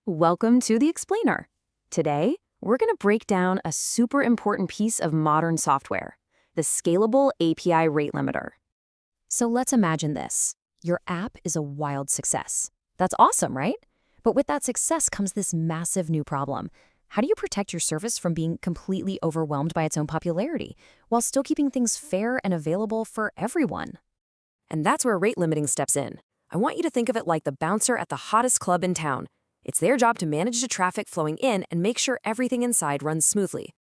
Welcome to the Explainer. Today, we're going to break down a super important piece of modern software, the Scalable API rate limiter. So let's imagine this. Your app is a wild success. That's awesome, right? But with that success comes this massive new problem. How do you protect your service from being completely overwhelmed by its own popularity, while still keeping things fair and available for everyone? And that's where rate limiting steps in. I want you to think of it like the bouncer at the hottest club in town. It's their job to manage the traffic flowing in and make sure everything inside runs smoothly.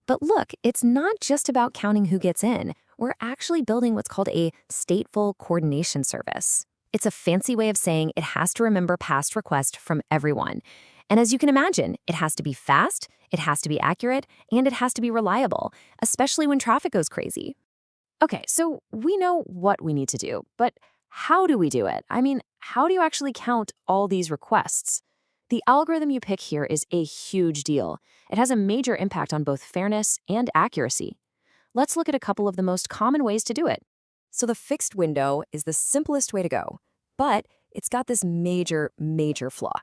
But look, it's not just about counting who gets in. We're actually building what's called a stateful coordination service. It's a fancy way of saying it has to remember past requests from everyone. And as you can imagine, it has to be fast, it has to be accurate, and it has to be reliable, especially when traffic goes crazy. Okay, so we know what we need to do, but how do we do it? I mean, how do you actually count all these requests? The algorithm you pick here is a huge deal. It has a major impact on both fairness and accuracy. Let's look at a couple of the most common ways to do it. So the fixed window is the simplest way to go, but it's got this major flaw.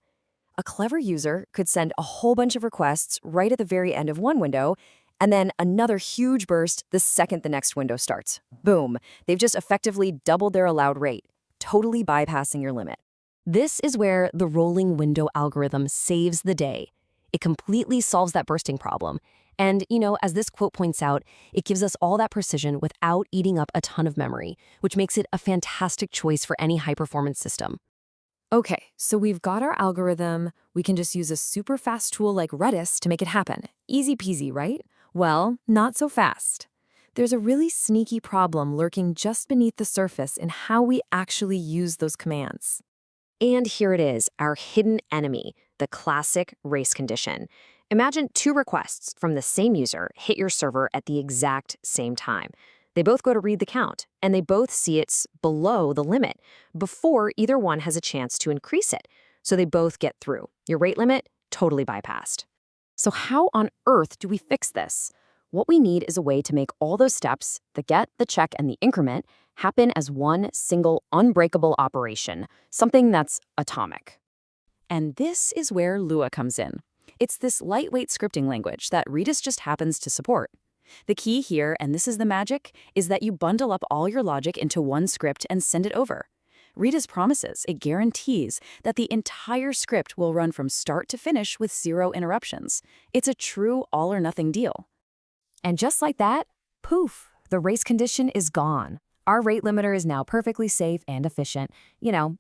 A clever user could send a whole bunch of requests right at the very end of one window, and then another huge burst the second the next window starts. Boom, they've just effectively doubled their allowed rate, totally bypassing your limit. This is where the rolling window algorithm saves the day. It completely solves that bursting problem. And, as this quote points out, it gives us all that precision without eating up a ton of memory, which makes it a fantastic choice for any high-performance system. Okay, so we've got our algorithm. We can just use a super fast tool like Redis to make it happen. Easy peasy, right? Well, not so fast. There's a really sneaky problem lurking just beneath the surface in how we actually use those commands. And here it is, our hidden enemy, the classic race condition. Imagine two requests from the same user hit your server at the exact same time. They both go to read the count, and they both see it's below the limit before either one has a chance to increase it. So they both get through. Your rate limit, totally bypassed. So how on earth do we fix this? What we need is a way to make all those steps, the get, the check, and the increment, happen as one single unbreakable operation, something that's atomic. And this is where Lua comes in. It's this lightweight scripting language that Redis just happens to support. The key here, and this is the magic, is that you bundle up all your logic into one script and send it over. Redis promises, it guarantees, that the entire script will run from start to finish with zero interruptions. It's a true all-or-nothing deal. And just like that, poof, the race condition is gone. Our rate limiter is now perfectly safe and efficient,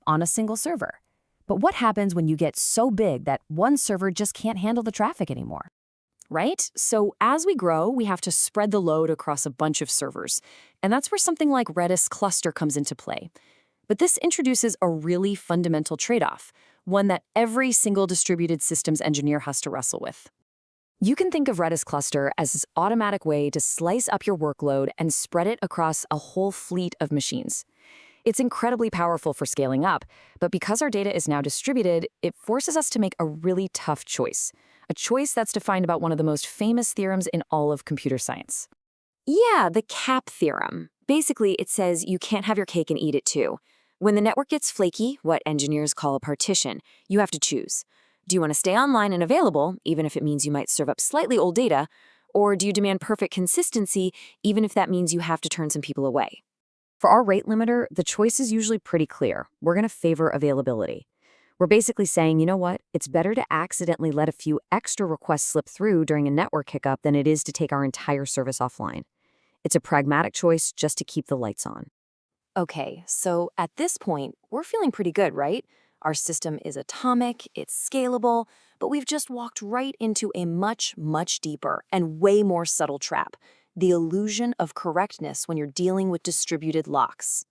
on a single server. But what happens when you get so big that one server just can't handle the traffic anymore? Right? So as we grow, we have to spread the load across a bunch of servers. And that's where something like Redis cluster comes into play. But this introduces a really fundamental trade-off, one that every single distributed systems engineer has to wrestle with. You can think of Redis cluster as this automatic way to slice up your workload and spread it across a whole fleet of machines. It's incredibly powerful for scaling up, but because our data is now distributed, it forces us to make a really tough choice, a choice that's defined about one of the most famous theorems in all of computer science. Yeah, the CAP theorem. Basically, it says you can't have your cake and eat it too. When the network gets flaky, what engineers call a partition, you have to choose. Do you want to stay online and available, even if it means you might serve up slightly old data, or do you demand perfect consistency, even if that means you have to turn some people away? For our rate limiter, the choice is usually pretty clear. We're going to favor availability. We're basically saying, you know what, it's better to accidentally let a few extra requests slip through during a network hiccup than it is to take our entire service offline. It's a pragmatic choice just to keep the lights on. Okay, so at this point, we're feeling pretty good, right? Our system is atomic, it's scalable, but we've just walked right into a much deeper and way more subtle trap, the illusion of correctness when you're dealing with distributed locks.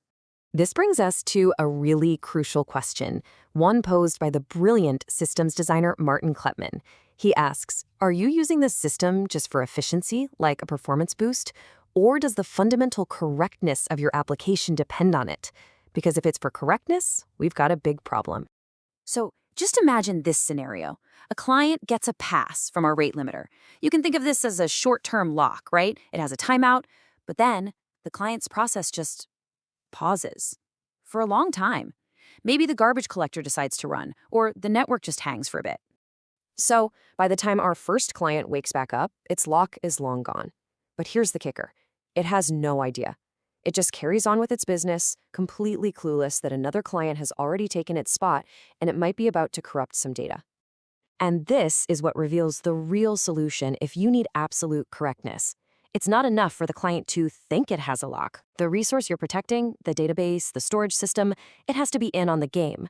This brings us to a really crucial question, one posed by the brilliant systems designer Martin Kleppmann. He asks, are you using this system just for efficiency, like a performance boost, or does the fundamental correctness of your application depend on it? Because if it's for correctness, we've got a big problem. So just imagine this scenario. A client gets a pass from our rate limiter. You can think of this as a short-term lock, right? It has a timeout, but then the client's process just pauses for a long time. Maybe the garbage collector decides to run, or the network just hangs for a bit. So, by the time our first client wakes back up, its lock is long gone. But here's the kicker. It has no idea. It just carries on with its business, completely clueless that another client has already taken its spot and it might be about to corrupt some data. And this is what reveals the real solution if you need absolute correctness. It's not enough for the client to think it has a lock. The resource you're protecting, the database, the storage system, it has to be in on the game.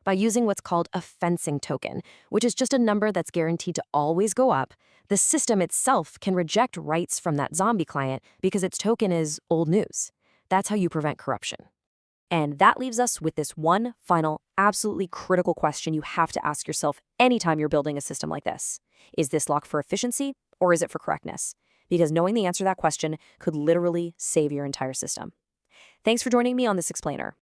By using what's called a fencing token, which is just a number that's guaranteed to always go up, the system itself can reject writes from that zombie client because its token is old news. That's how you prevent corruption. And that leaves us with this one final, absolutely critical question you have to ask yourself anytime you're building a system like this. Is this locked for efficiency or is it for correctness? Because knowing the answer to that question could literally save your entire system. Thanks for joining me on this explainer.